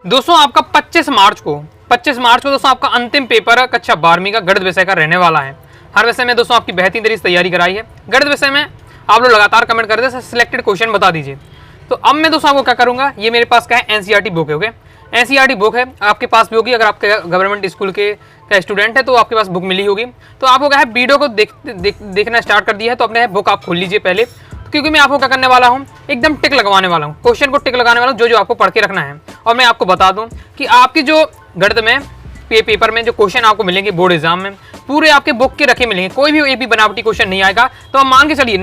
दोस्तों आपका 25 मार्च को दोस्तों आपका अंतिम पेपर कक्षा 12वीं का गणित विषय का रहने वाला है। हर विषय में दोस्तों आपकी बेहतरीन तरीके से तैयारी कराई है। गणित विषय में आप लोग लगातार कमेंट करते हैं सिलेक्टेड क्वेश्चन बता दीजिए। तो अब मैं दोस्तों आपको क्या करूंगा, ये मेरे पास क्या है एनसीईआरटी बुक है। ओके, एनसीईआरटी बुक है, आपके पास भी होगी। अगर आप गवर्नमेंट स्कूल के का स्टूडेंट है तो आपके पास बुक मिली होगी। तो आपको क्या है वीडियो को देखना स्टार्ट कर दिया है तो अपने बुक आप खोल लीजिए पहले, क्योंकि मैं आपको क्या करने वाला हूँ, एकदम टिक लगवाने वाला हूँ, क्वेश्चन को टिक लगाने वाला हूँ जो आपको पढ़ के रखना है। और मैं आपको बता दूँ कि आपकी जो गणित में पेपर में जो क्वेश्चन आपको मिलेंगे बोर्ड एग्जाम में, पूरे आपके बुक के रखे मिलेंगे, कोई भी एक भी बनावटी क्वेश्चन नहीं आएगा। तो आप मान के चलिए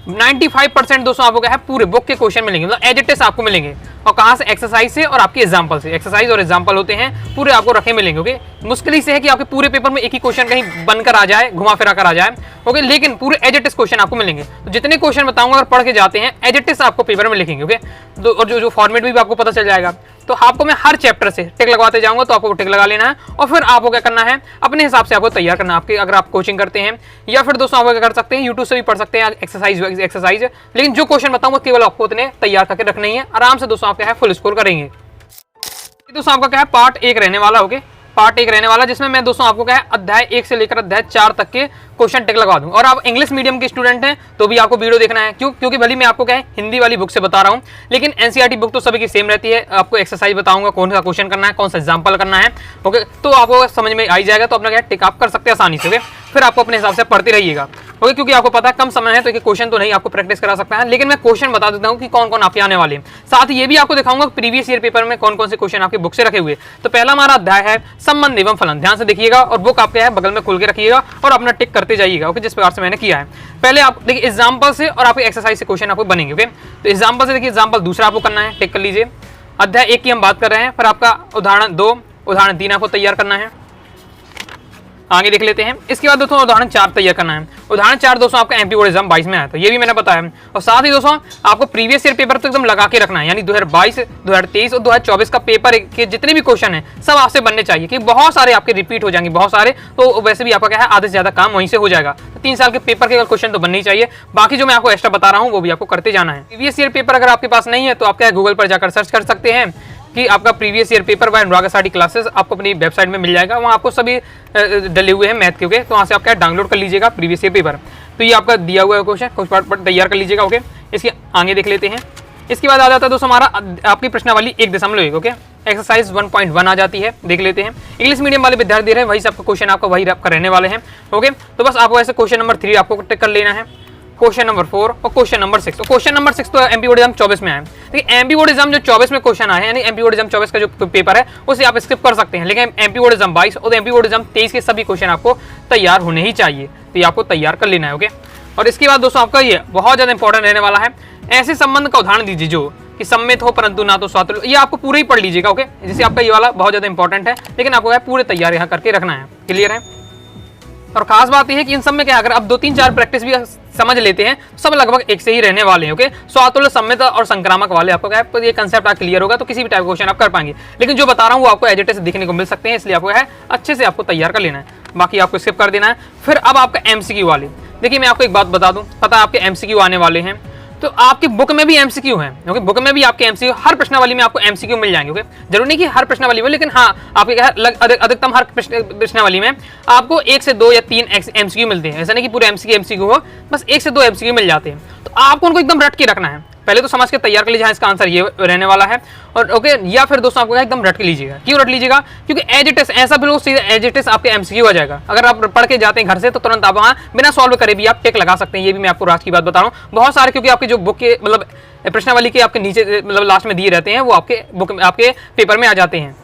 95% दोस्तों आपको क्या है पूरे बुक के क्वेश्चन मिलेंगे, मतलब एज इट इज आपको मिलेंगे। और कहाँ से, एक्सरसाइज से और आपके एग्जाम्पल से। एक्सरसाइज और एग्जाम्पल होते हैं, पूरे आपको रखे मिलेंगे। ओके, मुश्किल ही से है कि आपके पूरे पेपर में एक ही क्वेश्चन कहीं बनकर आ जाए, घुमा फिरा कर आ जाए। ओके, लेकिन पूरे एज इट इज क्वेश्चन आपको मिलेंगे। तो जितने क्वेश्चन बताऊंगा अगर पढ़ के जाते हैं एज इट इज आपको पेपर में लिखेंगे। ओके, तो और जो फॉर्मेट भी आपको पता चल जाएगा। तो आपको मैं हर चैप्टर से टिक लगवाते जाऊंगा, तो आपको टिक लगा लेना है और फिर आपको क्या करना है, अपने हिसाब से आपको तैयार करना है। आपके अगर आप कोचिंग करते हैं या फिर दोस्तों आप क्या कर सकते हैं, यूट्यूब से भी पढ़ सकते हैं एक्सरसाइज। लेकिन जो क्वेश्चन बताऊंगा केवल आपको उतने तैयार करके रखने ही है, आराम से दोस्तों आप क्या है फुल स्कोर करेंगे। दोस्तों आपका क्या है पार्ट 1 रहने वाला। ओके, पार्ट 1 रहने वाला, जिसमें मैं दोस्तों आपको क्या है अध्याय 1 से लेकर अध्याय 4 तक के क्वेश्चन टिक लगवा दूं। और आप इंग्लिश मीडियम के स्टूडेंट हैं तो भी आपको वीडियो देखना है। क्योंकि भले मैं आपको क्या है हिंदी वाली बुक से बता रहा हूं, लेकिन एनसीईआरटी बुक तो सभी की सेम रहती है। आपको एक्सरसाइज बताऊंगा, कौन सा क्वेश्चन करना है, कौन सा एग्जाम्पल करना है। ओके, तो आपको समझ में आ जाएगा। तो अपना क्या टिक आप कर सकते हैं आसानी से। फिर आपको अपने हिसाब से पढ़ते रहिएगा। ओके, क्योंकि आपको पता है कम समय है तो एक क्वेश्चन तो नहीं आपको प्रैक्टिस करा सकता है, लेकिन मैं क्वेश्चन बता देता हूं कि कौन कौन आपके आने वाले हैं। साथ ही ये भी आपको दिखाऊंगा प्रीवियस ईयर पेपर में कौन कौन से क्वेश्चन आपके बुक से रखे हुए। तो पहला हमारा अध्याय है संबंध एवं फलन। ध्यान से देखिएगा और बुक आपके है बगल में खोल के रखिएगा और अपना टिक करते जाइएगा। ओके, जिस प्रकार से मैंने किया है। पहले आप देखिए एग्जाम्पल से और आपके एक्सरसाइज से क्वेश्चन आपको बनेंगे। ओके, तो एग्जाम्पल से देखिए, एग्जाम्पल दूसरा आपको करना है, टिक कर लीजिए। अध्याय 1 की हम बात कर रहे हैं, फिर आपका उदाहरण 2, उदाहरण 3 आपको तैयार करना है। आगे देख लेते हैं। इसके बाद दोस्तों उदाहरण 4 तैयार करना है। उदाहरण 4 दोस्तों आपका एमपी बोर्ड एग्जाम 22 में आया था, ये भी मैंने बताया। और साथ ही दोस्तों आपको प्रीवियस ईयर पेपर तो एकदम लगा के रखना है, यानी 2022, 2023 और 2024 का पेपर के जितने भी क्वेश्चन है सब आपसे बनने चाहिए, कि बहुत सारे आपके रिपीट हो जाएंगे, बहुत सारे। तो वैसे भी आपका क्या है आधे से ज्यादा काम वहीं से हो जाएगा। तो 3 साल के पेपर के क्वेश्चन तो बनने ही चाहिए। बाकी जो मैं आपको एक्स्ट्रा बता रहा हूँ वो भी आपको करते जाना है। प्रीवियस ईयर पेपर अगर आपके पास नहीं है तो आप क्या गूगल पर जाकर सर्च कर सकते हैं कि आपका प्रीवियस ईयर पेपर बाय अनुराग असाडी क्लासेस आपको अपनी वेबसाइट में मिल जाएगा। वहाँ आपको सभी डले हुए हैं मैथ के। तो वहाँ से आप क्या डाउनलोड कर लीजिएगा प्रीवियस ईयर पेपर। तो ये आपका दिया हुआ है क्वेश्चन, कुछ पार्ट तैयार कर लीजिएगा। ओके, इसके आगे देख लेते हैं। इसके बाद आ जाता है दोस्तों हमारा आपकी प्रश्नावली 1.1। ओके, एक्सरसाइज 1.1 आ जाती है, देख लेते हैं। इंग्लिश मीडियम वाले विद्यार्थी रहे वही सबका क्वेश्चन आपका वही आपका रहने वाले हैं। ओके, तो बस आपको ऐसे क्वेश्चन नंबर 3 आपको टिक कर लेना है, क्वेश्चन नंबर 4 और क्वेश्चन नंबर 6। तो क्वेश्चन नंबर 6 तो एमपी बोर्ड एग्जाम 24 में आया। देखिए एमपी बोर्ड एग्जाम जो 24 में क्वेश्चन आए हैं, यानी एमपी बोर्ड एग्जाम 24 का जो पेपर है उसे आप स्किप कर सकते हैं, लेकिन एमपी बोर्ड एग्जाम 22 और एमपी बोर्ड एग्जाम 23 के सभी क्वेश्चन आपको तैयार होने ही चाहिए। तो ये आपको तैयार कर लेना है। ओके, और इसके बाद दोस्तों आपका ये बहुत ज्यादा इंपॉर्टेंट रहने वाला है, ऐसे संबंध का उदाहरण दीजिए जो कि सम्मित हो परंतु ना तो स्वातुल्य। ये आपको पूरे ही पढ़ लीजिएगा। ओके, जैसे आपका ये वाला बहुत ज्यादा इंपॉर्टेंट है, लेकिन आपको पूरे तैयार यहाँ करके रखना है। क्लियर है? और खास बात यह है कि इन सब में क्या, अगर आप 2-3-4 प्रैक्टिस भी समझ लेते हैं सब लगभग एक से ही रहने वाले हैं। ओके, स्वातुल्य, सम्मित और संक्रामक वाले आपको क्या है ये कंसेप्ट आप क्लियर होगा तो किसी भी टाइप का क्वेश्चन आप कर पाएंगे। लेकिन जो बता रहा हूँ वो आपको एज इट इज देखने को मिल सकते हैं, इसलिए आपको है अच्छे से आपको तैयार कर लेना है, बाकी आपको स्किप कर देना है। फिर अब आपका एमसीक्यू वाले, देखिए मैं आपको एक बात बता दूं, पता है आपके एमसीक्यू आने वाले हैं, तो आपकी बुक में भी एमसीक्यू है। ओके, बुक में भी आपके एमसीक्यू हर प्रश्नावली में आपको एमसीक्यू मिल जाएंगे। ओके, जरूरी नहीं कि हर प्रश्नावली में, लेकिन हाँ आपके अधिकतम हर प्रश्नावली में आपको 1 से 2 या 3 एमसीक्यू मिलते हैं। ऐसा नहीं कि पूरे एमसीक्यू हो, बस 1 से 2 एमसीक्यू मिल जाते हैं। तो आपको उनको एकदम रट के रखना है, पहले तो समझ के तैयार कर लीजिए इसका आंसर ये रहने वाला है। और ओके, या फिर दोस्तों आपको एकदम रट के लीजिएगा। क्यों रट लीजिएगा? क्योंकि एज इट इज ऐसा बिल्कुल सीधा एज इट इज आपके एमसीक्यू आ जाएगा। अगर आप पढ़ के जाते हैं घर से तो तुरंत आप वहाँ बिना सॉल्व करे भी आप टिक लगा सकते हैं। ये भी मैं आपको राज की बात बता रहा हूँ। बहुत सारे क्योंकि आपके जो बुक के मतलब प्रश्नावली के आपके नीचे मतलब लास्ट में दिए रहते हैं वो आपके बुक में आपके पेपर में आ जाते हैं।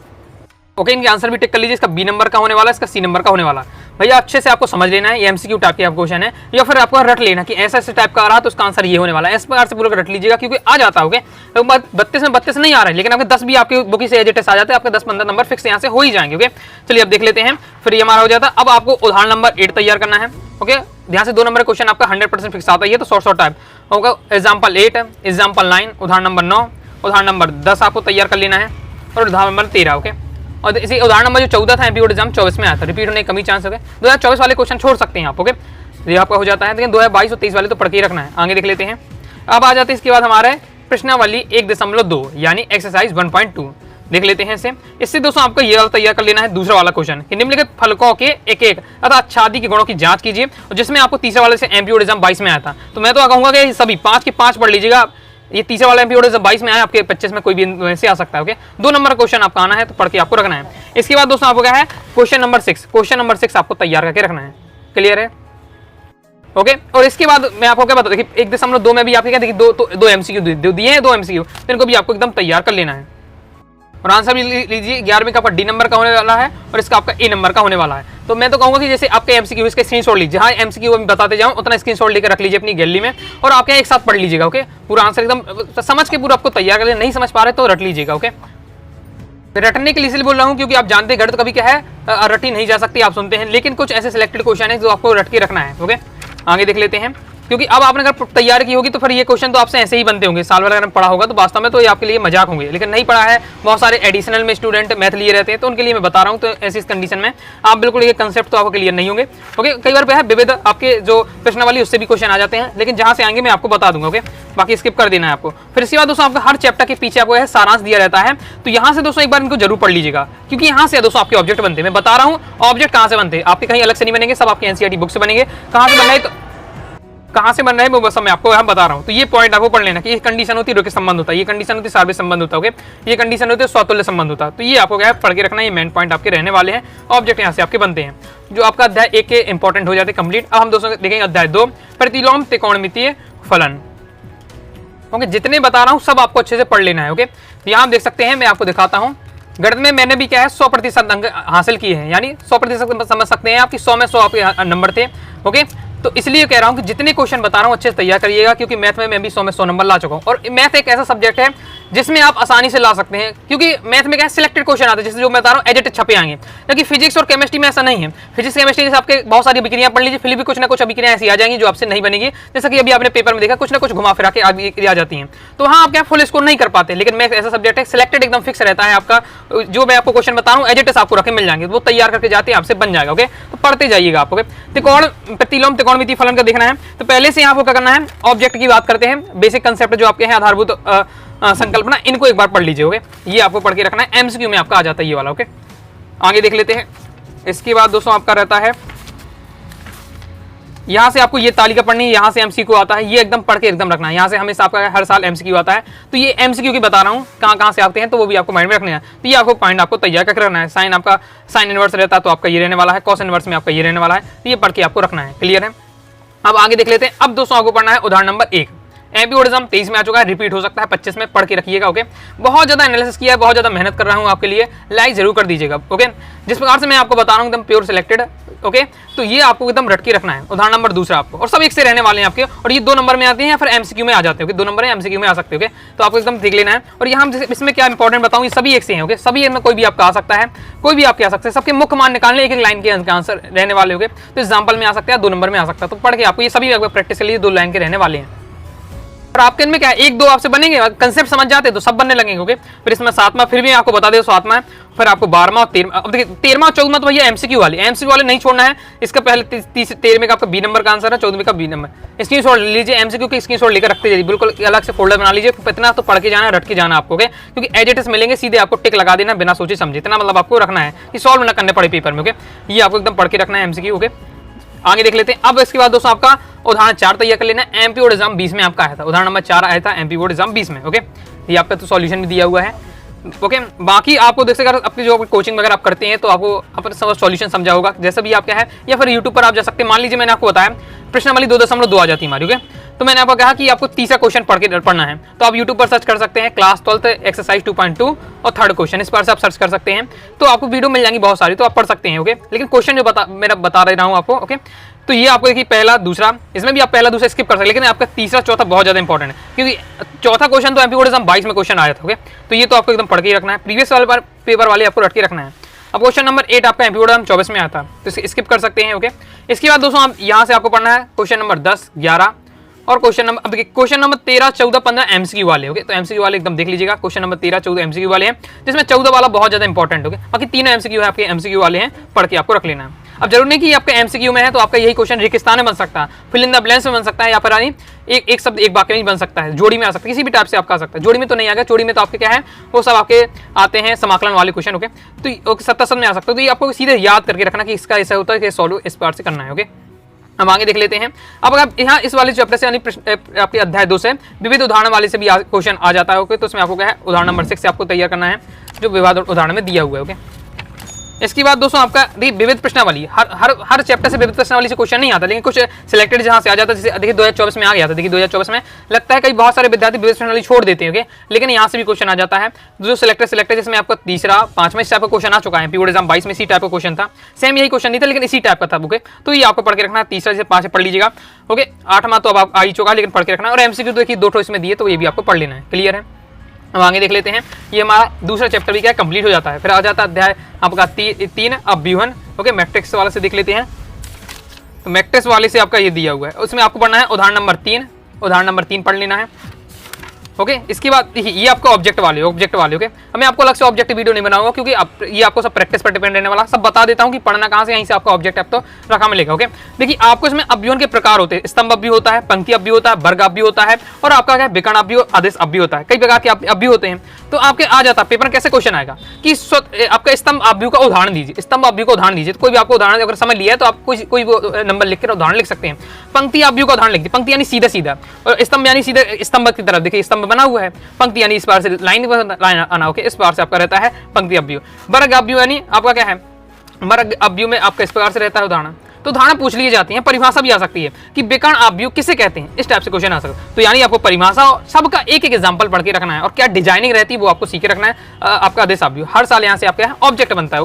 ओके, इनके आंसर भी टिक कर लीजिए। इसका बी नंबर का होने वाला है, इसका सी नंबर का होने वाला। भैया अच्छे से आपको समझ लेना है, ये एमसीक्यू टाइप के क्वेश्चन है, या फिर आपको रट लेना कि ऐसा ऐसे टाइप का आ रहा तो उसका आंसर ये होने वाला है। इस प्रकार से पूरा रट लीजिएगा क्योंकि आ जाता है। ओके, 32 में 32 नहीं आ रहा है, लेकिन आपके 10 भी आपके बुक से एज इट इज आ जाते हैं, आपके 10-15 नंबर फिक्स यहाँ से हो ही जाएंगे। ओके, चलिए अब देख लेते हैं। फिर ये हमारा हो जाता है। अब आपको उदाहरण नंबर 8 तैयार करना है। ओके, ध्यान से 2 नंबर क्वेश्चन आपका 100% फिक्स आता है, तो शॉर्ट टाइप होगा। एग्जाम्पल 8, एग्जाम्पल 9, उदाहरण नंबर 9, उदाहरण नंबर 10 आपको तैयार कर लेना है, और उदाहरण नंबर 13। ओके, और इसी उदाहरण नंबर जो 14 था एमपी बोर्ड एग्जाम 24 में आया था, रिपीट होने की कमी चांस हो गए। 2024 वाले क्वेश्चन छोड़ सकते हैं आप। ओके, ये आपका हो जाता है, लेकिन 2022 और 23 वाले तो पढ़ के ही रखना है। आगे देख लेते हैं। अब आ जाते हैं इसके बाद हमारे प्रश्नावली 1.2 यानी एक्सरसाइज 1.2। देख लेते हैं इससे दोस्तों आपको ये वाला तैयार कर लेना है दूसरा वाला क्वेश्चन कि निम्नलिखित फलकों के एक एक अर्थात आच्छादी के गुणों की जांच कीजिए, और जिसमें आपको तीसरे वाले से एमपीओ एग्जाम 22 में आया था। तो मैं तो कहूंगा कि सभी 5 के 5 पढ़ लीजिएगा। ये तीसरा वाला एमपीओ एग्जाम 22 में आया, आपके 25 में कोई भी वैसे आ सकता है। ओके, 2 नंबर क्वेश्चन आपका आना है तो पढ़ के आपको रखना है। इसके बाद दोस्तों आपको क्या है, क्वेश्चन नंबर 6 आपको तैयार करके रखना है। क्लियर है? ओके, और इसके बाद मैं आपको क्या बता, देखिए 1.2 में भी आपके क्या देखिए दो एमसीक्यू दिए हैं, 2 एमसीक्यू, तो इनको भी आपको एकदम तैयार कर लेना है। और आंसर भी लीजिए, 11वीं का आपका डी नंबर का होने वाला है और इसका आपका ए नंबर का होने वाला है। तो मैं तो कहूंगा कि जैसे आपके एमसीक्यू इसके स्क्रीनशॉट लीजिए, हाँ एमसीक्यू मैं बताते जाऊं उतना स्क्रीनशॉट लेकर रख लीजिए अपनी गैलरी में, और आप क्या एक साथ पढ़ लीजिएगा। ओके, पूरा आंसर एकदम समझ के पूरा आपको तैयार कर, नहीं समझ पा रहे तो रट लीजिएगा। ओके, रटने के लिए इसलिए बोल रहा हूँ क्योंकि आप जानते हैं गणित कभी क्या है रटी नहीं जा सकती, आप सुनते हैं, लेकिन कुछ ऐसे सिलेक्टेड क्वेश्चन है जो आपको रट के रखना है। ओके, आगे देख लेते हैं, क्योंकि अब आपने अगर तैयार की होगी तो फिर ये क्वेश्चन तो आपसे ऐसे ही बनते होंगे, साल भर अगर पढ़ा होगा तो वास्तव में तो ये आपके लिए मजाक होंगे, लेकिन नहीं पढ़ा है, बहुत सारे एडिशनल में स्टूडेंट मैथ लिए रहते हैं, तो उनके लिए मैं बता रहा हूँ। तो ऐसी कंडीशन में आप बिल्कुल ये कंसेप्ट तो आपको क्लियर नहीं होंगे। ओके, कई बार है विविध आपके जो प्रश्नावली उससे भी क्वेश्चन आ जाते हैं, लेकिन जहाँ से आएंगे मैं आपको बता दूंगा। ओके, बाकी स्किप कर देना है आपको। फिर इसके बाद दोस्तों आपका हर चैप्टर के पीछे आपको सारांश दिया रहता है, तो यहाँ से दोस्तों एक बार इनको जरूर पढ़ लीजिएगा, क्योंकि यहाँ से दोस्तों आपके ऑब्जेक्ट बनते हैं। मैं बता रहा हूँ ऑब्जेक्ट कहाँ से बनते हैं, आपके कहीं अलग से नहीं बनेंगे, सब आपके एनसीईआरटी बुक से बनेंगे। कहाँ से बन रहे, तो कहाँ से बन रहे हैं वो बस मैं आपको यहाँ बता रहा हूँ। तो ये पॉइंट आपको पढ़ लेना कि ये कंडीशन होती है रोके संबंध होता है, ये कंडीशन होती है सार्वत्रिक संबंध होता है। ओके, ये कंडीशन होती है स्वतुल्य संबंध होता है। तो ये आपको क्या है पढ़ के रखना, ये मेन पॉइंट आपके रहने वाले हैं। ऑब्जेक्ट यहाँ से आपके बनते हैं, जो आपका अध्याय 1 के इंपॉर्टेंट हो जाते हैं कंप्लीट। अब हम दोस्तों देखेंगे अध्याय 2 प्रतिलोम त्रिकोणमितीय फलन। ओके, जितने बता रहा हूँ सब आपको अच्छे से पढ़ लेना है। ओके, यहाँ आप देख सकते हैं, मैं आपको दिखाता हूँ। गणित में मैंने भी क्या है 100% अंक हासिल किए हैं, यानी 100% समझ सकते हैं आपकी 100 में 100 आपके नंबर थे। ओके, तो इसलिए कह रहा हूं कि जितने क्वेश्चन बता रहा हूं अच्छे से तैयार करिएगा, क्योंकि मैथ में मैं भी 100 में 100 नंबर ला चुका हूं। और मैथ एक ऐसा सब्जेक्ट है जिसमें आप आसानी से ला सकते हैं, क्योंकि मैथ में क्या है सिलेक्टेड क्वेश्चन आते हैं, जैसे जो मैं बता रहा हूं एज इट छपे आएंगे। क्योंकि फिजिक्स और केमिस्ट्री में ऐसा नहीं है। फिजिक्स केमिस्ट्री जैसे आपके बहुत सारी अभिक्रियाएं पढ़ लीजिए, फिर भी कुछ ना कुछ अभिक्रियाएं ऐसी आ जाएंगी जो आपसे नहीं बनेगी, जैसे कि अभी आपने पेपर में देखा कुछ ना कुछ घुमा फिरा के आ जाती हैं। तो हाँ आप क्या फुल स्कोर नहीं कर पाते, लेकिन मैथ ऐसा सब्जेक्ट है सिलेक्टेड एकदम फिक्स रहता है आपका। जो मैं आपको क्वेश्चन बता रहा हूँ एज इट इज आपको रखे मिल जाएंगे, वो तैयार करके जाते हैं आपसे बन जाएगा। ओके, तो पढ़ते जाइएगा आप। ओके, त्रिकोण प्रतिलोम त्रिकोणमितीय फलन का देखना है, तो पहले से आपको क्या करना है, ऑब्जेक्ट की बात करते हैं, बेसिक कंसेप्ट जो आपके हैं आधारभूत संकल्पना, इनको एक बार पढ़ लीजिए। ओके, ये आपको पढ़ के रखना है, एमसीक्यू में आपका आ जाता है ये वाला। ओके, आगे देख लेते हैं। इसके बाद दोस्तों आपका रहता है, यहाँ से आपको ये तालिका पढ़नी है, यहाँ से एमसीक्यू आता है, ये एकदम पढ़ के एकदम रखना है। यहाँ से हमेशा आपका हर साल एमसीक्यू आता है, तो ये एमसीक्यू की बता रहा हूँ कहाँ से आते हैं, तो वो भी आपको माइंड में रखने हैं। तो ये आपको पॉइंट आपको तैयार करके रखना है। साइन आपका साइन इनवर्स रहता है तो आपका ये रहने वाला है, कॉस इनवर्स में आपका ये रहने वाला है, तो ये पढ़ के आपको रखना है। क्लियर है? अब आगे देख लेते हैं। अब दोस्तों आपको पढ़ना है उदाहरण नंबर 1। एमपीओडिज्म 23 में आ चुका है, रिपीट हो सकता है 25 में, पढ़ के रखिएगा। ओके, बहुत ज्यादा एनालिसिस किया है, बहुत ज्यादा मेहनत कर रहा हूं आपके लिए, लाइक जरूर कर दीजिएगा। ओके, जिस प्रकार से मैं आपको बता रहा हूं एकदम प्योर सिलेक्टेड। ओके, तो ये आपको एकदम रट के रखना है। उदाहरण नंबर 2 आपको, और सब एक से रहने वाले हैं आपके, और ये 2 नंबर में आते हैं या फिर एमसीक्यू में आ जाते हैं। 2 नंबर है एमसीक्यू में आ सकते हो। तो आपको एकदम देख लेना है। और यहाँ इसमें क्या इंपॉर्टेंट बताऊँ, ये सभी एक से हैं। ओके, सभी में कोई भी आपका आ सकता है, कोई भी आपके आ सकते हैं, सबके मुख्य मान निकालने एक लाइन के आंसर रहने वाले होंगे। तो एग्जाम्पल में आ सकते हैं, 2 नंबर में आ सकता है। तो पढ़ के आपको ये सभी प्रैक्टिस के लिए 2 लाइन के रहने वाले हैं। और आपके इनमें क्या है 1-2 आपसे बनेंगे, कंसेप्ट समझ जाते तो सब बनने लगेंगे। ओके, फिर इसमें 7वां, फिर भी आपको बता दे 7वां है, फिर आपको 12वां और 13वां। अब देखिए 13वां 14वां तो भैया एमसीक्यू वाले नहीं छोड़ना है। इसका पहले 13वें का आपका बी नंबर का आंसर है, 14वें का बी नंबर। स्क्रीनशॉट लीजिए, एमसीक्यू की स्क्रीनशॉट लेकर रखते जाइए, बिल्कुल अलग से फोल्डर बना लीजिए। इतना तो पढ़ के जाना, रट के जाना आपको। क्योंकि एज इट इज मिलेंगे, सीधे आपको टिक लगा देना बिना सोचे समझे, इतना मतलब आपको रखना है कि सॉल्व ना करने पड़े पेपर में। ओके, ये आपको एकदम पढ़ के रखना है एमसीक्यू। ओके, आगे देख लेते हैं। अब इसके बाद दोस्तों आपका उदाहरण 4 तैयार कर लेना है। एमपीओडिज्म 20 में आपका आया था, उदाहरण नंबर 4 आया था एमपीओडिज्म 20 में। ओके, ये आपका तो सॉल्यूशन भी दिया हुआ है। ओके, बाकी आपको देख सकते अपनी जो कोचिंग वगैरह आप करते हैं तो आपको अपना सॉल्यूशन समझा होगा, जैसा भी आप क्या है, या फिर यूट्यूब पर आप जा सकते हैं। मान लीजिए मैंने आपको बताया प्रश्नावली 2.2 आ जाती है हमारी। ओके, तो मैंने आपको कहा कि आपको तीसरा क्वेश्चन पढ़ना है, तो आप यूट्यूब पर सर्च कर सकते हैं क्लास 12 एक्सरसाइज 2.2 और 3rd क्वेश्चन, इस पर से आप सर्च कर सकते हैं। तो आपको वीडियो मिल जाएंगी बहुत सारी, तो आप पढ़ सकते हैं। ओके, लेकिन क्वेश्चन जो मेरा बता रहा हूँ आपको। ओके, तो ये आपको देखिए पहला दूसरा, इसमें भी आप पहला दूसरा स्किप कर सकते हैं, लेकिन आपका तीसरा चौथा बहुत ज्यादा इंपॉर्टेंट है, क्योंकि चौथा क्वेश्चन तो एमपीओडिज्म 22 में क्वेश्चन आया था। ओके, तो ये तो आपको एकदम पढ़ के ही रखना है, प्रीवियस वाले पेपर वाले आपको रट के रखना है। अब क्वेश्चन नंबर 8 आपका एमपीओडिज्म 24 में आया था, तो स्किप कर सकते हैं। ओके, इसके बाद दोस्तों आप यहाँ से आपको पढ़ना है क्वेश्चन नंबर 10, 11 और क्वेश्चन नंबर, अब देखिए क्वेश्चन नंबर 13, 14, 15 एमसीक्यू वाले। ओके, तो एमसीक्यू वाले एकदम देख लीजिएगा। क्वेश्चन नंबर 13, 14 एमसीक्यू वाले हैं, जिसमें 14 वाला बहुत ज्यादा इंपॉर्टेंट। ओके, बाकी तीनों एमसीक्यू है आपके एमसीक्यू वाले हैं, पढ़ के आपको रख लेना है। अब जरूर नहीं कि आपका एमसीक्यू में है तो आपका यही क्वेश्चन रेगिस्तान में बन सकता है, फिल इन द ब्लैंक्स में बन सकता है, या फिर एक शब्द एक वाक्य में बन सकता है, जोड़ी में आ सकता है, किसी भी टाइप से आपका आ सकता है। जोड़ी में तो नहीं आएगा, जोड़ी में तो आपके क्या है वो सब आपके आते हैं समाकलन वाले क्वेश्चन। ओके, तो सत्ता शब्द में आ सकता है। तो ये आपको सीधे याद करके रखना कि इसका ऐसा होता है कि सॉल्व इस बार से करना है। ओके, अब आगे देख लेते हैं। अब अगर यहाँ इस वाले चैप्टर से यानी आपके अध्याय 2 से विविध उदाहरण वाले से भी क्वेश्चन आ जाता है। ओके, तो उसमें आपको क्या है उदाहरण नंबर 6 से आपको तैयार करना है जो विवाद उदाहरण में दिया हुआ है। ओके, इसके बाद दोस्तों आपका विविध प्रश्नावली, हर चैप्टर से विविध प्रश्नावली से क्वेश्चन नहीं आता, लेकिन कुछ सिलेक्टेड जहां से आ जाता है। जैसे देखिए 2024 में आ गया था। देखिए 2024 में लगता है कई बहुत सारे विद्यार्थी विविध प्रश्नावली छोड़ देते हैं। ओके, लेकिन यहाँ से भी क्वेश्चन आ जाता है जो सिलेक्टेड जिसमें आपका तीसरा 5वां इस टाइप का क्वेश्चन आ चुका है। बोर्ड एग्जाम 22 में इसी टाइप का क्वेश्चन था, सेम यही क्वेश्चन नहीं था लेकिन इसी टाइप का था। ओके, तो ये आपको पढ़ के रखना, तीसरा से 5 पढ़ लीजिएगा। ओके, 8वां तो अब आ ही चुका लेकिन पढ़ के रखना, और एमसीक्यू देखिए 2 इसमें दिए तो ये भी आपको पढ़ लेना है। क्लियर है। अब आगे देख लेते हैं। ये हमारा दूसरा चैप्टर भी क्या कंप्लीट हो जाता है। फिर आ जाता है अध्याय आपका 3 अव्यूहन। ओके, मैट्रिक्स वाले से देख लेते हैं। तो मैट्रिक्स वाले से आपका ये दिया हुआ है, उसमें आपको पढ़ना है उदाहरण नंबर 3। उदाहरण नंबर 3 पढ़ लेना है। ओके, इसके बाद ये आपका ऑब्जेक्ट वाले। ओके, अब मैं आपको अलग से ऑब्जेक्ट वीडियो नहीं बनाऊंगा क्योंकि ये आपको सब प्रैक्टिस पर डिपेंड रहने वाला। सब बता देता हूं कि पढ़ना कहां से, यहीं से आपका ऑब्जेक्ट अब तो रखा मिलेगा। ओके, देखिए आपको इसमें अव्यूहन के प्रकार होते हैं। स्तंभ अव्यूह होता है, पंक्ति अव्यूह होता है, वर्ग अव्यूह होता है, और आपका क्या है विकर्ण अव्यूह, आदेश अव्यूह होता है। कई प्रकार के अव्यूह होते हैं। तो आपके आ जाता है पेपर कैसे क्वेश्चन आएगा कि आपका स्तंभ अव्यूह का उदाहरण दीजिए। स्तंभ अव्यूह का उदाहरण दीजिए। तो कोई भी आपको उदाहरण अगर समझ लिया है तो आप कोई नंबर लिख कर उदाहरण लिख सकते हैं। पंक्ति अव्यूह का उदाहरण लिख दीजिए। पंक्ति यानी सीधा सीधा, और स्तंभ यानी सीधे स्तंभ की तरफ। देखिए स्तंभ बना हुआ है, पंक्ति यानी इस बार से लाइन आना। ओके, इस बार से आपका रहता है पंक्ति अव्यूह। वर्ग अव्यूह यानी आपका क्या है वर्ग अव्यूह में आपका इस प्रकार से रहता है उदाहरण। तो उदाहरण पूछ लिए जाती है, परिभाषा भी आ सकती है कि विकर्ण अव्यूह किसे कहते हैं, इस टाइप से क्वेश्चन आ सकता है। तो यानी आपको परिभाषा सबका एक एग्जांपल पढ़ के रखना है, और क्या डिजाइनिंग रहती है वो आपको सीख के रखना है। आपका आदेश अव्यूह हर साल यहाँ से आपका ऑब्जेक्ट बनता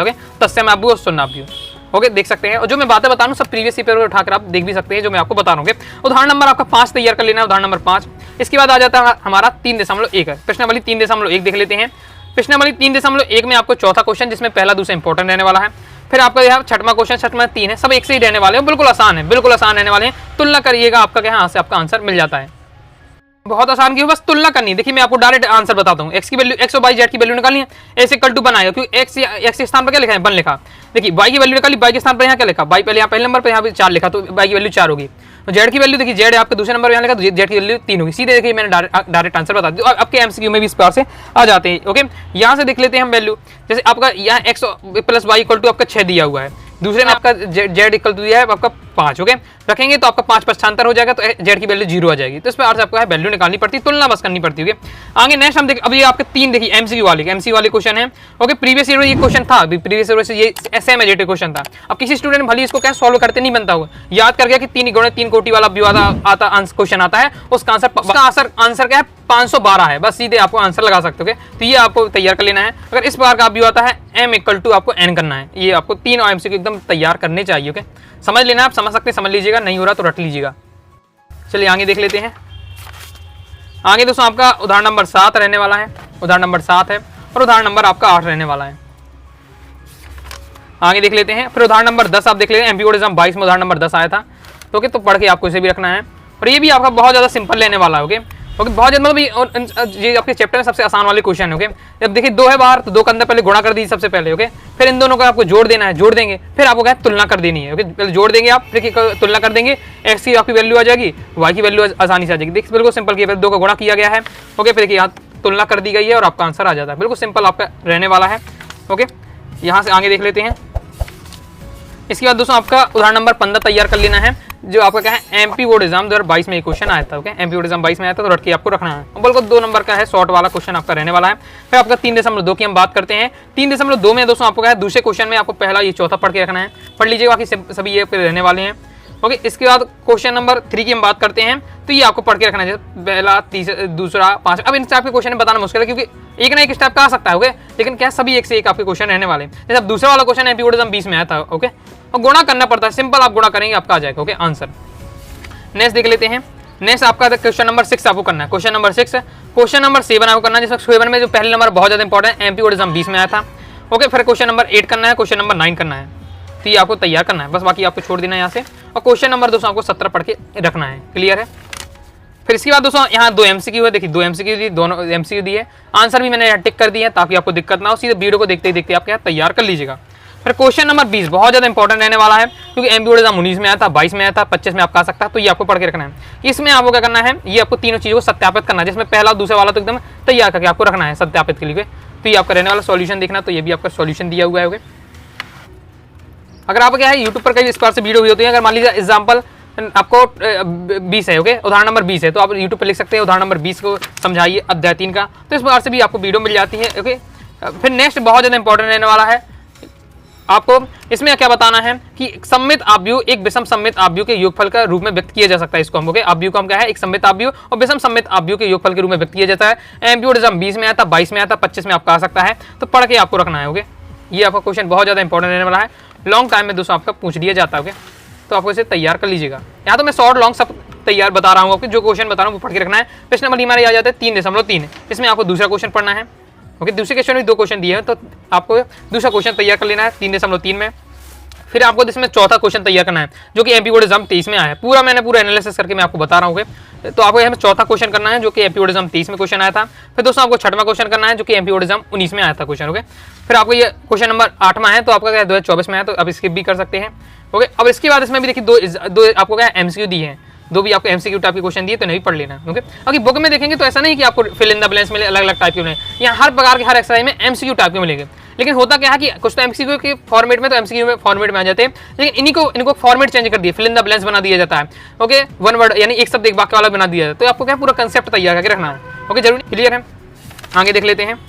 है। तत्सम अव्यूह और शून्य अव्यूह। ओके, देख सकते हैं। और जो मैं बातें बता रहा हूँ सब प्रीवियस पेपर में उठाकर आप देख भी सकते हैं जो मैं आपको बता रहा हूँ। उदाहरण नंबर आपका 5 तैयार कर लेना है, उदाहरण नंबर 5। इसके बाद आ जाता है हमारा 3.1 है। प्रश्नावली 3.1 देख लेते हैं। प्रश्नावली 3.1 में आपको चौथा क्वेश्चन जिसमें पहला दूसरा इंपॉर्टेंट रहने वाला है। फिर आपका यहाँ छठवां क्वेश्चन, छठवां 3 है, सब एक से ही रहने वाले हैं, बिल्कुल आसान रहने वाले हैं। तुलना करिएगा, आपका क्या यहाँ से आपका आंसर मिल जाता है। बहुत आसान क्यों, बस तुलना करनी है। देखिए मैं आपको डायरेक्ट आंसर बताता हूँ। एक्स की वैल्यू, एक्स और वाई जेड की वैल्यू निकालनी है। एक्स इक्वल टू बनाएगा क्योंकि एक्स के स्थान पर क्या लिखा है 1 लिखा। देखिए वाई की वैल्यू निकाली, वाई के स्थान पर यहाँ क्या लिखा, वाई पहले यहाँ पहले नंबर पर यहाँ पे 4 लिखा तो वाई की वैल्यू 4 होगी। जेड की वैल्यू देखिए, जेड आपके दूसरे नंबर पर यहाँ लिखा तो जेड की वैल्यू 3 होगी। सीधे देखिए मैंने डायरेक्ट आंसर बता दिया। आपके एमसीक्यू में भी इस प्रकार से आ जाते हैं। ओके, यहाँ से देख लेते हैं हम वैल्यू। जैसे आपका यहाँ X plus Y equal to आपका 6 दिया हुआ है, दूसरे में आपका जेड इक्वल टू दिया है आपका 5। ओके, रखेंगे तो आपका 5 पक्षांतर हो जाएगा तो जेड की वैल्यू 0 आ जाएगी। तो इस पर आपको है वैल्यू निकालनी पड़ती है, तुलना बस करनी पड़ती है। आगे नेक्स्ट हम देखिए, अब ये आपके 3 देखिए एमसीक्यू वाले क्वेश्चन है। ओके, प्रीवियस ईयर ये क्वेश्चन था, अभी प्रीवियस ईयर से ये सेम एजेटिव क्वेश्चन था। अब किसी स्टूडेंट भले इसको क्या सॉल्व करते नहीं बनता होगा, याद कर गया कि 3 गुणे 3 कोटि वाला क्वेश्चन आता है, उसका आंसर क्या है 512 है। बस सीधे आपको आंसर लगा सकते हो। तो ये आपको तैयार कर लेना है। अगर इस बार का व्यू आता है m इक्वल टू आपको n करना है। ये आपको 3 एमसीक्यू एकदम तैयार करने चाहिए। ओके, समझ लेना, आप समझ सकते हैं समझ लीजिएगा, नहीं हो रहा तो रट लीजिएगा। चलिए आगे देख लेते हैं। आगे दोस्तों आपका उदाहरण नंबर 7 रहने वाला है। उदाहरण नंबर 7 है और उदाहरण नंबर आपका 8 रहने वाला है। आगे देख लेते हैं। फिर उदाहरण नंबर 10 आप देख लेते हैं। एमपी बोर्ड एग्जाम 22 में उदाहरण नंबर 10 आया था। तो तो पढ़ के आपको इसे भी रखना है, और ये भी आपका बहुत ज्यादा सिंपल रहने वाला है। ओके, बहुत ज्यादा मतलब ये आपके चैप्टर में सबसे आसान वाले क्वेश्चन है। ओके, जब देखिए 2 है बाहर तो 2 के अंदर पहले गुणा कर दीजिए सबसे पहले। ओके, फिर इन दोनों को आपको जोड़ देना है, जोड़ देंगे, फिर आपको क्या तुलना कर देनी है। ओके, पहले जोड़ देंगे आप, फिर तुलना कर देंगे, एक्स की आपकी वैल्यू आ जाएगी, वाई की वैल्यू आसानी से आ जाएगी। देखिए बिल्कुल सिंपल किया, 2 का गुणा किया गया है। ओके, फिर देखिए यहाँ तुलना कर दी गई है और आपका आंसर आ जाता है। बिल्कुल सिंपल आपका रहने वाला है। ओके, यहाँ से आगे देख लेते हैं। इसके बाद दोस्तों आपका उदाहरण नंबर 15 तैयार कर लेना है, जो आपका क्या है एमपी बोर्ड एग्जाम 2022 में एक क्वेश्चन आया था। ओके, एमपी बोर्ड एग्जाम 22 में आया था, तो रट के आपको रखना है। बिल्कुल 2 नंबर का है, शॉर्ट वाला क्वेश्चन आपका रहने वाला है। फिर आपका 3.2 की हम बात करते हैं। 3.2 में दोस्तों आपको क्या है, दूसरे क्वेश्चन में आपको पहला ये चौथा पढ़ के रखना है, पढ़ लीजिए, बाकी सभी ये रहने वाले हैं। ओके, इसके बाद क्वेश्चन नंबर 3 की हम बात करते हैं, तो ये आपको पढ़ के रखना है, पहला, तीसरा, दूसरा, 5। अब इन टाइप के क्वेश्चन बताना मुश्किल है क्योंकि एक ना एक स्टेप का आ सकता है। ओके, लेकिन क्या सभी एक से एक आपके क्वेश्चन रहने वाले हैं। जैसे अब दूसरा वाला क्वेश्चन एमपी बोर्ड एग्जाम 20 में आया था। ओके, और गुणा करना पड़ता है, सिंपल आप गुणा करेंगे आपका आ जाएगा। Okay, answer. नेक्स्ट देख लेते हैं। नेक्स्ट आपका क्वेश्चन नंबर 6 आपको करना है। क्वेश्चन नंबर 6, क्वेश्चन नंबर 7 आपको करना है, जिसमें 7 में जो पहले नंबर बहुत ज्यादा इंपॉर्टेंट है, एमपी बोर्ड एग्जाम 20 में आया था। ओके, फिर क्वेश्चन नंबर 8 करना है, क्वेश्चन नंबर 9 करना है। तो ये आपको तैयार करना है, बस बाकी आपको छोड़ देना है यहाँ से। और क्वेश्चन नंबर दोस्तों आपको 17 पढ़ के रखना है। क्लियर है। फिर इसके बाद दोस्तों यहाँ 2 एमसीक्यू है। देखिए 2 एमसीक्यू दी, दोनों एमसीक्यू दी है, आंसर भी मैंने टिक कर दिए हैं ताकि आपको दिक्कत ना हो। सीधे वीडियो को देखते ही देखते आप क्या तैयार कर लीजिएगा। फिर क्वेश्चन नंबर 20 बहुत ज्यादा इंपॉर्टेंट रहने वाला है, क्योंकि एमपी बोर्ड एग्जाम 19 में आया था, 22 में आया था, 25 में आपका आ सकता है, तो ये आपको पढ़ के रखना है। इसमें आपको क्या करना है, ये आपको तीनों चीजों को सत्यापित करना है, जिसमें पहला दूसरा वाला तो एकदम तैयार करके आपको रखना है सत्यापित के लिए। तो ये आपका रहने वाला सॉल्यूशन देखना, तो ये भी आपका सॉल्यूशन दिया हुआ है। अगर आप क्या है यूट्यूब पर कई इस बार से वीडियो हुई होती है, अगर मान लीजिए एग्जाम्पल आपको 20 है, ओके, उदाहरण नंबर 20 है, तो आप यूट्यूब पर लिख सकते हैं उदाहरण नंबर 20 को समझाइए अध्याय 3 का, तो इस बार से भी आपको वीडियो मिल जाती है। ओके, फिर नेक्स्ट बहुत ज़्यादा इंपॉर्टेंट रहने वाला है, आपको इसमें क्या बताना है कि सममित आव्यूह एक विषम सममित आव्यूह के योगफल का रूप में व्यक्त किया जा सकता है। इसको हम ओके, आव्यूह को हम क्या है, एक सममित आव्यूह और विषम सममित आव्यूह के योगफल के रूप में व्यक्त किया जाता है। एमपी बोर्ड एग्जाम 20 में आया था, 22 में आया था, 25 में आपका आ सकता है, तो पढ़ के आपको रखना है। ओके, ये आपका क्वेश्चन बहुत ज़्यादा इंपॉर्टेंट रहने वाला है, लॉन्ग टाइम में दोस्तों आपका पूछ लिया जाता है। ओके, तो आपको इसे तैयार कर लीजिएगा। यहाँ तो मैं शॉर्ट लॉन्ग सब तैयार बता रहा हूँ आपको, जो क्वेश्चन बता रहा हूँ वो पढ़ के रखना है। प्रश्न नंबर हमारे आ जाता है 3.3, इसमें आपको दूसरा क्वेश्चन पढ़ना है। ओके, दूसरे क्वेश्चन में 2 क्वेश्चन दिए हैं, तो आपको दूसरा क्वेश्चन तैयार कर लेना है 3.3 में। फिर आपको इसमें चौथा क्वेश्चन तैयार करना है, जो कि एमपी बोर्ड एग्जाम 23 में आया है। पूरा मैंने पूरा एनालिसिस करके मैं आपको बता रहा हूँ। तो आपको यहाँ चौथा क्वेश्चन करना है, जो कि एमपी बोर्ड एग्जाम 23 में क्वेश्चन आया था। फिर दोस्तों आपको छठवां क्वेश्चन करना है, जो कि एमपी बोर्ड एग्जाम 19 में आया था क्वेश्चन। ओके, फिर आपको ये क्वेश्चन नंबर 8वां है, तो आपका क्या 2024 में है, तो आप स्किप भी कर सकते हैं। ओके, अब इसके बाद इसमें भी देखिए दो आपको क्या एमसीक्यू दिए हैं, 2 भी आपको एमसीक्यू टाइप के क्वेश्चन दिए, तो नहीं पढ़ लेना। ओके, अगर बुक में देखेंगे तो ऐसा नहीं कि आपको फिल इन द ब्लैंक्स मिले, अलग अलग टाइप के मिले, यहाँ हर प्रकार के हर एक्सरसाइज में एमसीक्यू टाइप के मिलेंगे। लेकिन होता क्या है कि कुछ तो एमसीक्यू के फॉर्मेट में, तो एमसीक्यू में फॉर्मेट में आ जाते हैं, लेकिन इनको फॉर्मेट चेंज कर दिया, फिल इन द ब्लैंक्स बना दिया जाता है। ओके, वन वर्ड यानी एक शब्द एक वाक्य वाला बना दिया जाता है, तो आपको क्या पूरा कंसेप्ट तैयार करके रखना है। ओके, जरूरी क्लियर है। आगे देख लेते हैं,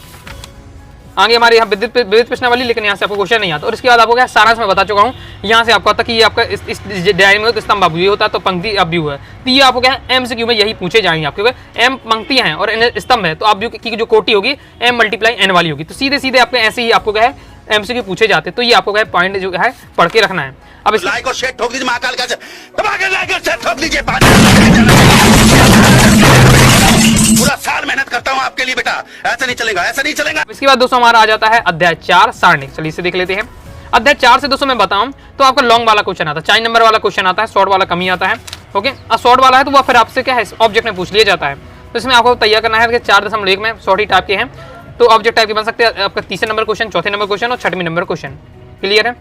आगे हमारे यहाँ विविध प्रश्नावली, लेकिन यहाँ से आपको क्वेश्चन नहीं आता। और इसके बाद आपको क्या सारांश में बता चुका हूँ, यहाँ से आपको आता कि ये आपका इस डायरी में तो स्तंभ अव्यूह होता है, तो पंक्ति अव्यूह है, तो ये आपको क्या है एमसीक्यू में यही पूछे जाएंगे आपके। एम पंक्तियां हैं और स्तंभ है, तो अव्यूह की जो कोटि होगी m × n वाली होगी, तो सीधे सीधे आपके ऐसे ही आपको क्या है एमसीक्यू पूछे जाते हैं। तो ये आपको क्या है पॉइंट जो है पढ़ के रखना है। अब इस लाइक और शेयर ठोक दीजिए, महाकाल का लाइक और शेयर ठोक दीजिए। पूरा साल मेहनत करता हूँ आपके लिए बेटा, ऐसा नहीं चलेगा, ऐसा नहीं चलेगा। इसके बाद दोस्तों हमारा आ जाता है अध्याय 4 सारणी। चलिए इसे देख लेते हैं। अध्याय 4 से दोस्तों मैं बताऊं तो आपका लॉन्ग वाला क्वेश्चन आता है, 4 नंबर वाला क्वेश्चन आता है, शॉर्ट वाला कम ही आता है। ओके, शॉर्ट वाला है तो वो फिर आपसे क्या है ऑब्जेक्ट में पूछ लिया जाता है, तो इसमें आपको तैयार करना है कि 4.1 में शॉर्ट ही टाइप के हैं, तो ऑब्जेक्ट टाइप के बन सकते हैं आपका 3 नंबर क्वेश्चन, 4 नंबर क्वेश्चन और 6 नंबर क्वेश्चन। क्लियर है,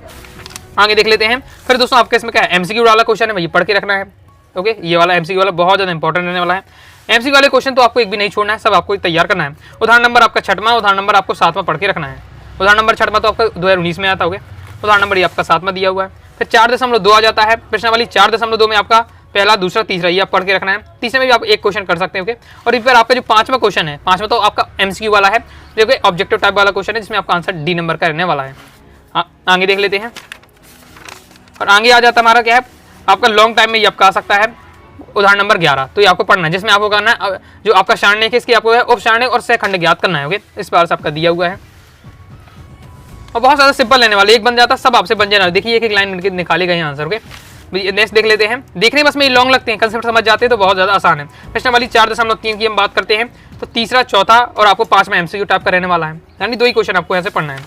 आगे देख लेते हैं। फिर दोस्तों आपके इसमें क्या है एमसीक्यू वाला क्वेश्चन है, ये पढ़ के रखना है। ओके, ये वाला एमसीक्यू वाला बहुत ज्यादा इंपॉर्टेंट रहने वाला है। एमसीक्यू वाले क्वेश्चन तो आपको एक भी नहीं छोड़ना है, सब आपको तैयार करना है। उदाहरण नंबर आपका 6वां, उदाहरण नंबर आपको 7वां पढ़ के रखना है। उदाहरण नंबर 6वां तो आपका 2019 में आता होगा, उदाहरण नंबर ये आपका 7वां दिया हुआ है। फिर 4.2 आ जाता है, प्रश्नावली 4.2 में आपका पहला, दूसरा, तीसरा ये आप पढ़ के रखना है। तीसरे में भी आप एक क्वेश्चन कर सकते हैं। ओके, और फिर आपका जो 5वां क्वेश्चन है, 5वां तो आपका एमसीक्यू वाला है, देखिए ऑब्जेक्टिव टाइप वाला क्वेश्चन है, जिसमें आपका आंसर डी नंबर का रहने वाला है। आगे देख लेते हैं। और आगे आ जाता है हमारा क्या है आपका लॉन्ग टाइम में ये आपका आ सकता है उदाहरण नंबर 11, तो ये आपको पढ़ना है, जिसमें आपको करना है जो आपका सारणी है इसकी आपको है उपसारणी और सहखंड ज्ञात करना है। ओके, इस बार से आपका दिया हुआ है और बहुत ज़्यादा सिंपल रहने वाले, एक बन जाता है सब आपसे बन जाना। देखिए एक लाइन निकाले गए आंसर। ओके, नेक्स्ट देख लेते हैं। देखने बस में लॉन्ग लगते हैं, कंसेप्ट समझ जाते हैं तो बहुत ज़्यादा आसान है। प्रश्नावली 4.3 की हम बात करते हैं, तो तीसरा, चौथा और आपको 5वां एमसीक्यू टाइप का रहने वाला है, यानी 2 ही क्वेश्चन आपको यहाँ से पढ़ना है।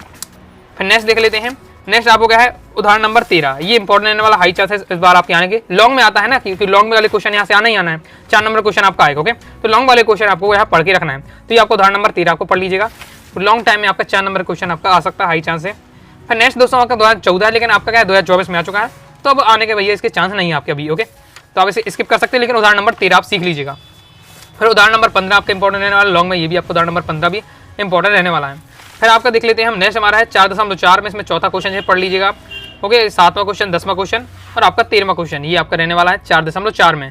फिर नेक्स्ट देख लेते हैं। नेक्स्ट आपको क्या है उदाहरण नंबर 13, ये इंपॉर्टेंट रहने वाला, हाई चांस है इस बार आपके आने के। लॉन्ग में आता है ना, क्योंकि लॉन्ग में वाले क्वेश्चन यहाँ से आना ही आना है, 4 नंबर क्वेश्चन आपका आएगा। ओके, तो लॉन्ग वाले क्वेश्चन आपको यहाँ पढ़ के रखना है, तो ये आपको उदाहरण नंबर 13 आपको पढ़ लीजिएगा। तो लॉन्ग टाइम में आपका 4 नंबर क्वेश्चन आपका आ सकता है, हाई चांस है। फिर नेक्स्ट दोस्तों आपका 2014 है, लेकिन आपका क्या है 2024 में आ चुका है, तो अब आने के भैया इसके चांस नहीं है आपके अभी। ओके, तो आप इसे स्किप कर सकते हैं, लेकिन उदाहरण नंबर 13 आप सीख लीजिएगा। फिर उदाहरण नंबर 15 आपका इंपॉर्टेंट रहने वाला लॉन्ग में, ये भी आपको उदाहरण नंबर 15 भी इंपॉर्टेंट रहने वाला है। फिर आपका देख लेते हैं हम। नेक्स्ट हमारा है 4.4 में, इसमें चौथा क्वेश्चन है, पढ़ लीजिएगा। ओके, 7वां क्वेश्चन, 10वां क्वेश्चन और आपका 13वां क्वेश्चन, ये आपका रहने वाला है 4.4 में।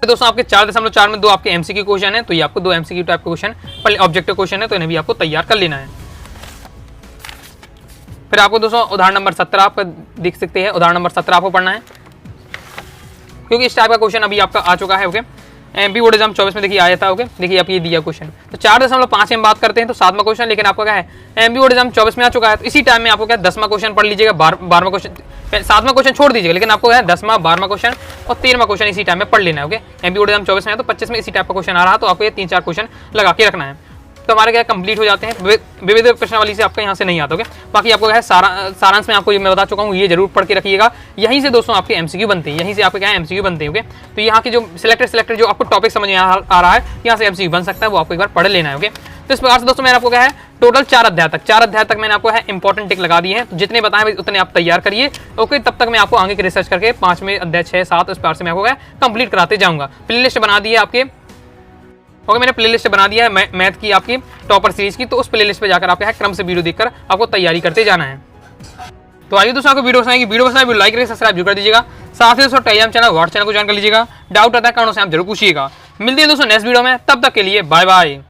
फिर दोस्तों आपके 4.4 में 2 आपके एमसीक्यू क्वेश्चन है, तो ये आपको 2 MCQ type question objective question है, तो इन्हें भी आपको तैयार कर लेना है। फिर आपको दोस्तों उदाहरण नंबर 17 आपका देख सकते हैं, उदाहरण नंबर 17 आपको पढ़ना है, क्योंकि इस टाइप का क्वेश्चन अभी आपका आ चुका है। ओके, एमपी बोर्ड एग्जाम 24 में देखिए आया था। ओके, देखिए आप ये दिया क्वेश्चन, तो 4.5 में हम बात करते हैं, तो 7वां क्वेश्चन, लेकिन आपका क्या है एमपी बोर्ड एग्जाम 24 में आ चुका है, तो इसी टाइम में आपको क्या 10वां क्वेश्चन पढ़ लीजिएगा, 12वां क्वेश्चन, 7वां क्वेश्चन छोड़ दीजिएगा, लेकिन आपको है 10वां, 12वां क्वेश्चन और 13वां क्वेश्चन इसी टाइम में पढ़ लेना है। ओके, एमपी बोर्ड एग्जाम 24 में है, तो 25 में इसी टाइप का क्वेश्चन आ रहा है, तो आपको ये 3-4 क्वेश्चन लगा के रखना है। तो हमारे क्या कंप्लीट हो जाते हैं। विविध प्रश्नावली से आपका यहाँ से नहीं आता। ओके, बाकी आपको क्या है सारांश में आपको मैं बता चुका हूँ, ये जरूर पढ़ के रखिएगा। यहीं से दोस्तों आपके एमसीक्यू बनते हैं, यहीं से आपके क्या है एमसीक्यू बनते हैं। ओके, तो यहाँ की जो सिलेक्टेड जो आपको टॉपिक समझ में आ रहा है, यहाँ से एमसीक्यू बन सकता है, वो आपको एक बार पढ़ लेना है। ओके, तो इस प्रकार से दोस्तों मैंने आपको क्या है टोटल 4 अध्याय तक मैंने आपको है इंपॉर्टेंट टिक लगा दिए हैं। तो जितने बताएं उतने आप तैयार करिए। ओके, तब तक मैं आपको आगे की रिसर्च करके 5वें अध्याय 6, 7 इस प्रकार से मैं आपको क्या कंप्लीट कराते जाऊंगा। प्लेलिस्ट बना दी है आपके। ओके, मैंने प्लेलिस्ट बना दिया है मैथ की आपकी टॉपर सीरीज की। तो उस प्लेलिस्ट पे जाकर आपको क्रम से वीडियो देखकर आपको तैयारी करते जाना है। तो आइए दोस्तों, आपको वीडियो पसंद वीडियो लाइक करिए, सब्सक्राइब जरूर कर दीजिएगा। साथ ही दोस्तों टेलीग्राम चैनल, व्हाट्सएप चैनल को ज्वाइन कर लीजिएगा। डाउट आता है कारणों से आप जरूर पूछिएगा। मिलते हैं दोस्तों नेक्स्ट वीडियो में, तब तक के लिए बाय बाय।